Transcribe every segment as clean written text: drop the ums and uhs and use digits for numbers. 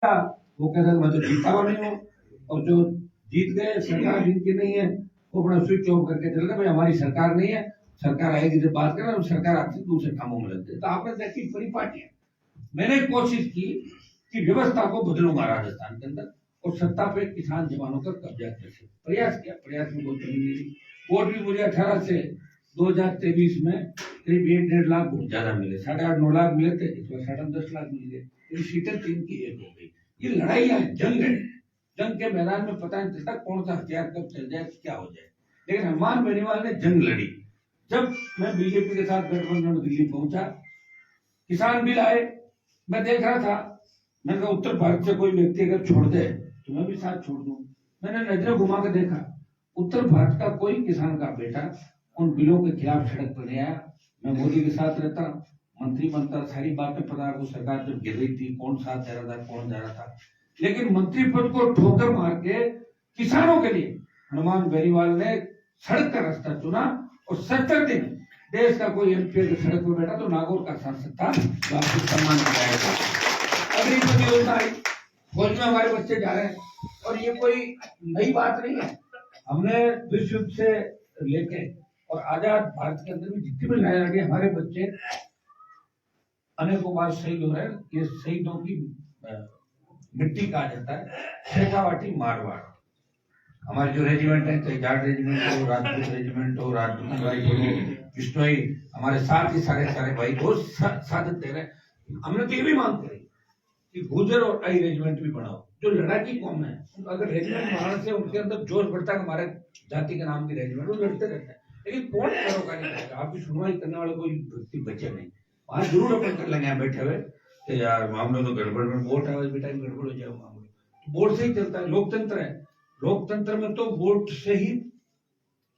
वो कहता है मैं तो जीता हुआ नहीं हूँ, और जो जीत गए सरकार जिनकी नहीं है वो अपना स्विच ऑफ करके चल रहे भाई हमारी सरकार नहीं है, सरकार आएगी जब बात करें, सरकार आती दूसरे कामों में लगते। तो आपने देखी बड़ी पार्टियां, मैंने कोशिश की कि व्यवस्था को बदलूंगा राजस्थान के अंदर और सत्ता पे किसान जवानों का कब्जा कैसे, प्रयास किया, प्रयास में कोई कमी नहीं। वोट भी मुझे 18 से 2023 में करीब 1-1.5 लाख बहुत ज्यादा मिले, 8.5-9 लाख मिले थे, इस बार 10.5 लाख मिल गए। सीटें 3 की 1 हो गई। ये लड़ाइयां जंग है, जंग के मैदान में पता नहीं चलता कौन सा हथियार कब चल जाए क्या हो जाए। लेकिन हनुमान बेनीवाल ने जंग लड़ी। जब मैं बीजेपी के साथ गठबंधन में दिल्ली पहुंचा, किसान बिल आए, मैं देख रहा था, मैंने कहा उत्तर भारत से कोई व्यक्ति अगर छोड़ दे तो मैं भी साथ छोड़ दूं। मैंने नजरें घुमा के देखा, उत्तर भारत का कोई किसान का बेटा उन बिलों के खिलाफ सड़क पर नहीं आया। मैं मोदी के साथ रहता, मंत्री बनता, सारी बातें पता को, सरकार जब गिर रही थी कौन साथ जा रहा था कौन जा रहा था, लेकिन मंत्री पद को ठोकर मार के किसानों के लिए हनुमान बेनीवाल ने सड़क का रास्ता चुना। और 70 दिन देश का कोई एमपी अगर सड़क पर बैठा तो नागौर का सांसद था, तो आपको सम्मान दिलाएगा। अगली योजना आई, फौज में हमारे बच्चे जा रहे हैं, और ये कोई नई बात नहीं है। हमने विश्व युद्ध से लेके और आजाद भारत के अंदर भी जितनी भी लड़ाई लड़ी, हमारे बच्चे अनेकों बार शहीद हो रहे हैं। ये शहीदों की मिट्टी कहा जाता है, शेखावाटी मारवाड़। हमारे जो रेजिमेंट है, चाहे जाट रेजिमेंट हो, राजपूत रेजिमेंट हो, राजपूत राइफल हो, बिश्नोई, हमारे साथ ही सारे भाई बहुत साधन दे रहे हैं। हमने तो ये भी मांग करी कि गुर्जर और आई रेजिमेंट भी बढ़ाओ, जो लड़ाकी कौम है अगर रेजिमेंट बढ़ाने से उनके अंदर जोश बढ़ता है, हमारे जाति के नाम की रेजिमेंट वो लड़ते रहते हैं। लेकिन कौन पैरोकार नहीं करेगा, आपकी सुनवाई करने वाले कोई व्यक्ति बचे नहीं। वहां जरूर अपन कर लेंगे बैठे हुए कि यार मामले तो गड़बड़ में, वोट है भी टाइम गड़बड़ हो जाए मामले, वोट से ही चलता है, लोकतंत्र है। लोकतंत्र में तो वोट से ही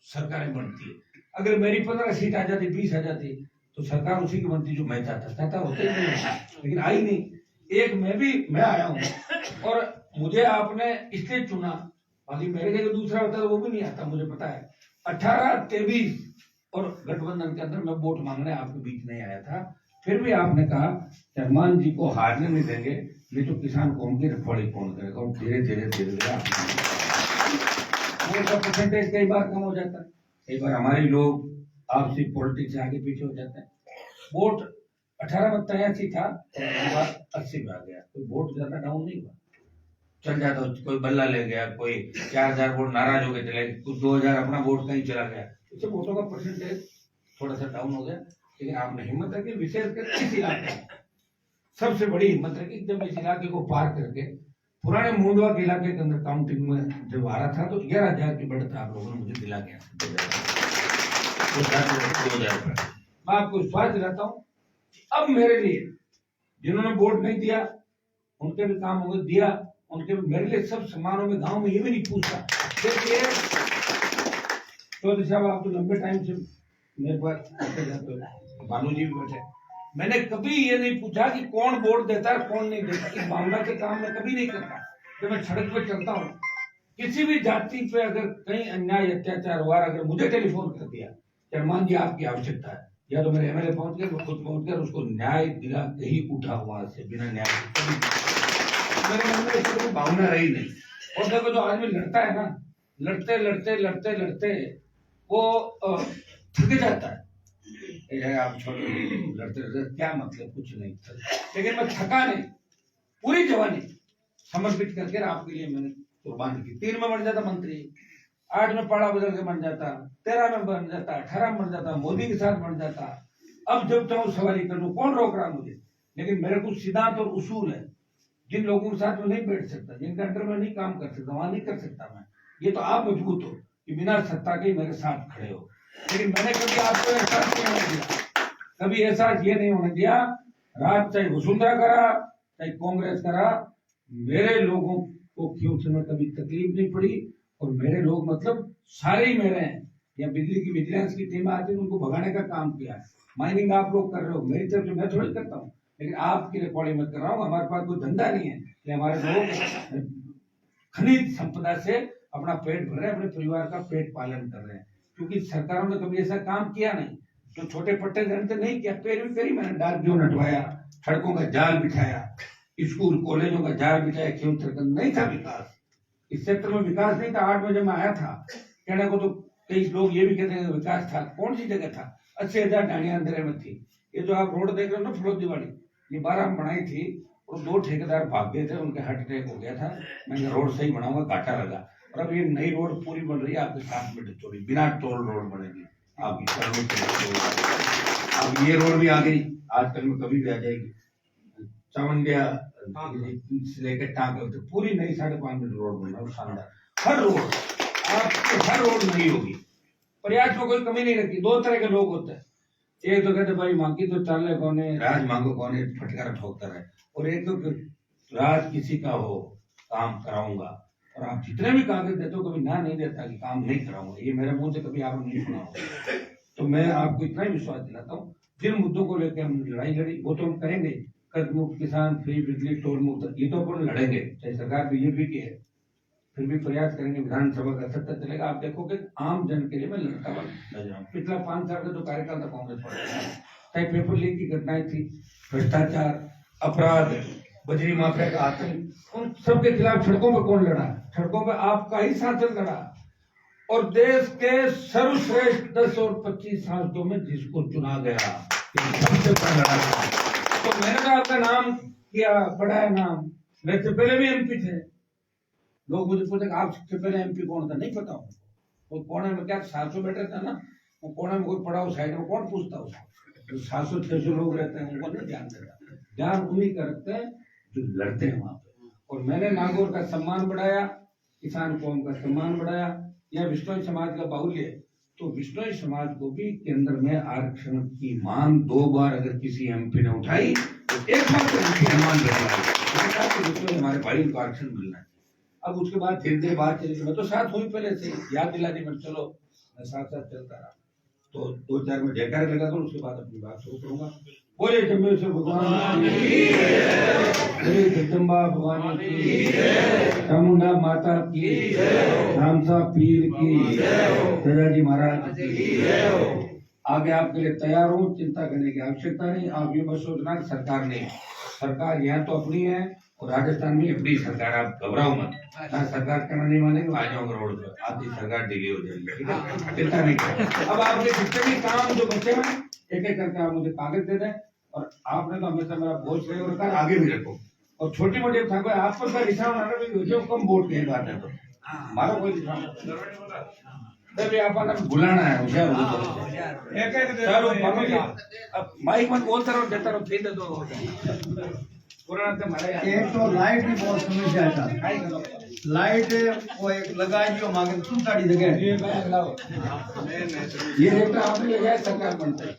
सरकारें बनती है। अगर मेरी 15 सीट आ जाती, 20 आ जाती, तो सरकार उसी की बनती जो मैं चाहता होते ही नहीं, लेकिन आई नहीं। एक मैं आया हूँ और मुझे आपने इसलिए चुना, बाकी मेरे लिए दूसरा होता तो वो भी नहीं आता, मुझे पता है। 18-23 और गठबंधन के अंदर मैं वोट मांगने आपके बीच नहीं आया था, फिर भी आपने कहा हनुमान जी को हारने नहीं देंगे, नहीं तो किसान कौम की रखवाली कौन करेगा। और धीरे धीरे परसेंटेज कई बार कम हो जाता है, कई बार हमारे लोग आपसी पॉलिटिक्स से आगे पीछे हो जाते हैं। वोट 18 में 83 था, 80 में आ गया, कोई वोट ज्यादा डाउन नहीं हुआ, चल जाता। कोई बल्ला ले गया, कोई 4000 वोट नाराज हो गए चले, कुछ 2000 अपना वोट कहीं चला गया, इससे वोटों का परसेंटेज थोड़ा सा डाउन हो गया। लेकिन आपने हिम्मत रखी, विशेषकर इस इलाके सबसे बड़ी हिम्मत रखी, जब इस इलाके को पार करके पुराने मूंडवा के इलाके के अंदर काउंटिंग में जब आ रहा था तो 11,000 की बढ़त आप लोगों ने मुझे दिला गया। मैं आपको विश्वास दिलाता हूँ, अब मेरे लिए जिन्होंने वोट नहीं दिया उनके भी काम हो गए, दिया उनके भी, मेरे लिए सब समानों में, गांव में ये भी नहीं पूछता। देखिए चौधरी साहब, आप तो लंबे टाइम से मेरे पास बैठे जाते हो, भानु जी भी बैठे, मैंने कभी ये नहीं पूछा कि कौन वोट देता है कौन नहीं देता। इस मामला के काम में कभी नहीं करता। जब मैं सड़क पे चलता हूँ, किसी भी जाति पे अगर कहीं अन्याय अत्याचार हुआ, अगर मुझे टेलीफोन कर दिया कि हनुमान जी आपकी आवश्यकता है, या तो मेरे एमएलए पहुंच गए, खुद पहुंच गए, उसको न्याय दिला के ही उठा वहां से, बिना न्याय मेरे मन में इसकी भावना रही नहीं। और देखो जो आदमी लड़ता है ना, लड़ते लड़ते लड़ते लड़ते वो थक जाता है। आप छोटे लड़ते लड़ते क्या मतलब, कुछ नहीं था। लेकिन मैं थका नहीं, पूरी जवानी समर्पित करके आपके लिए मैंने कुर्बान की। 3 में बन जाता मंत्री, 8 में पाड़ा बदल के बन जाता, 13 में बन जाता, 18 में बन जाता, मोदी के साथ बन जाता। अब जब चाहूं सवारी कर लूं, कौन रोक रहा मुझे। लेकिन मेरे कुछ सिद्धांत और उसूल है, जिन लोगों के साथ में नहीं बैठ सकता, जिनके अंडर में नहीं काम कर सकता, वहां नहीं कर सकता मैं। ये तो आप मजबूत हो कि बिना सत्ता के मेरे साथ खड़े हो, लेकिन मैंने कभी आपको एहसास नहीं होने दिया, कभी एहसास ये नहीं होने दिया। राज चाहे वसुंधरा करा चाहे कांग्रेस करा, मेरे लोगों को क्यों से कभी तकलीफ नहीं पड़ी। और मेरे लोग मतलब सारे ही मेरे हैं। या बिजली की विजिलेंस की टीम आती है, उनको भगाने का काम किया। माइनिंग आप लोग कर रहे हो, मेरी तरफ से मैं थोड़ी करता हूँ, लेकिन आपकी रिकॉर्डिंग में कर रहा हूँ। हमारे पास कोई धंधा नहीं है कि हमारे लोग खनिज संपदा से अपना पेट भर रहे हैं, अपने परिवार का पेट पालन कर रहे हैं, क्योंकि सरकारों ने कभी ऐसा काम किया नहीं। जो छोटे पट्टे जनते नहीं किया, पेड़ भी करी मैंने, डाक जो नटवाया, सड़कों का जाल बिछाया, स्कूल कॉलेजों का जार बिठाया, क्यों तिरकन नहीं था विकास इस क्षेत्र में, विकास नहीं था। 8 बजे मैं आया था, कहने को तो कई लोग ये भी कहते हैं विकास था, कौन सी जगह था? 80,000 डाणियां अंधेरे में थी। ये जो आप रोड देख रहे हो ना फलोदी वाली, ये 12 में बनाई थी और 2 ठेकेदार भाग गए थे, उनके हार्ट अटैक हो गया था। मैंने रोड सही बनाऊंगा, घाटा लगा। और अब ये नई रोड पूरी बन रही है आपके 7 मीटर चौड़ी, बिना टोल रोड बनेगी आपकी। अब ये रोड भी आ गई, आजकल में कभी भी आ जाएगी। चावंडिया से लेकर टांग तो पूरी नई 5.5 मीटर रोड बन रहा है, शानदार। हर रोड आपको, हर रोड नहीं होगी। प्रयास में कोई कमी नहीं रखी। 2 तरह के लोग होते हैं, एक तो कहते भाई मांगी तो चाले कौने, राज मांगो कौने, फटकार ठोकता रहे। और एक तो राज किसी का हो, काम कराऊंगा। और आप जितने भी कागज देते हो कभी ना नहीं देता कि काम नहीं कराऊंगा, ये मेरे मुंह से कभी आपने नहीं सुना होगा। तो मैं आपको इतना ही विश्वास दिलाता हूँ, जिन मुद्दों को लेकर हम लड़ाई लड़ी वो तो हम करेंगे। कर्ज मुक्त किसान, फ्री बिजली, टोल मुक्त, ये तो अपन लड़ेंगे, चाहे सरकार बीजेपी की है, फिर भी प्रयास करेंगे। विधानसभा का सत्ता चलेगा, आप देखोगे आम जन के लिए मैं लड़ता हुआ नजर आऊँ। पिछला 5 साल का जो कार्यकाल था कांग्रेस पार्टी का, चाहे पेपर लीक की घटनाएं थी, भ्रष्टाचार, अपराध, बजरी माफिया का आतंक, उन सबके खिलाफ सड़कों पर कौन लड़ा? सड़कों पर आपका ही शासन लड़ा। और देश के सर्वश्रेष्ठ 10 और 25 सांसदों में जिसको चुना गया, सबसे बड़ा लड़ा था। तो मैंने तो आपका नाम किया, बढ़ाया नाम। मेरे से पहले भी एमपी थे। लोग मुझे पूछे आप सबसे पहले एमपी कौन था, नहीं पता उनको। वो कोने में क्या 700 बैठे थे ना, वो कोने में कोई पड़ा हो साइड में, कौन पूछता उसको? 700-600 लोग रहते हैं, उनको नहीं ध्यान देता। ध्यान उन्हीं का रखते हैं जो लड़ते हैं वहां पे। और मैंने नागौर का सम्मान बढ़ाया, किसान कौम का सम्मान बढ़ाया। यह विश्नोई समाज का बाहुल्य है, तो विश्नोई समाज को भी केंद्र में आरक्षण की मांग 2 बार अगर किसी एमपी ने उठाई तो एकमात्र हमारे भाई को आरक्षण मिलना है। अब उसके बाद धीरे धीरे बात चली, मैं तो साथ हुई पहले से, याद दिला दी मैं, चलो मैं साथ साथ चलता रहा। तो 2-4 में जयकार लगा कर उसके बाद अपनी बात शुरू करूंगा। बोले जम्बेश्वर भगवान की, बोले जगदम्बा भवानी की, चामुंडा माता की, रामसा पीर की, दादाजी महाराज की। आगे आपके लिए तैयार हूँ, चिंता करने की आवश्यकता नहीं। आप ये मत सोचना कि सरकार नहीं, सरकार यहाँ तो अपनी है और राजस्थान में अपनी सरकार, आप घबराओ मत। सरकार कहना नहीं मानेगी, आ जाओगे रोड पर, आपकी सरकार डिले हो जाएगी, ठीक है? चिंता नहीं करें। अब आपके जितने भी काम जो बचे हैं, एक एक करके आप मुझे कागज दे दें। और आपने तो हमेशा मेरा बोझ रहे रखा, आगे भी रखो। और छोटी मोटी था कोई आप पर निशान आना भी जो कम वोट के बात है, तो हमारा कोई निशान तभी आप बुलाना है। चलो अब माइक मत बोलता रहो, देता रहो, दे दो। एक तो लाइट की बहुत समस्या है, लाइट वो एक लगा दियो मांगे सुनता जगह ये आपने लगाया सरकार बनता है।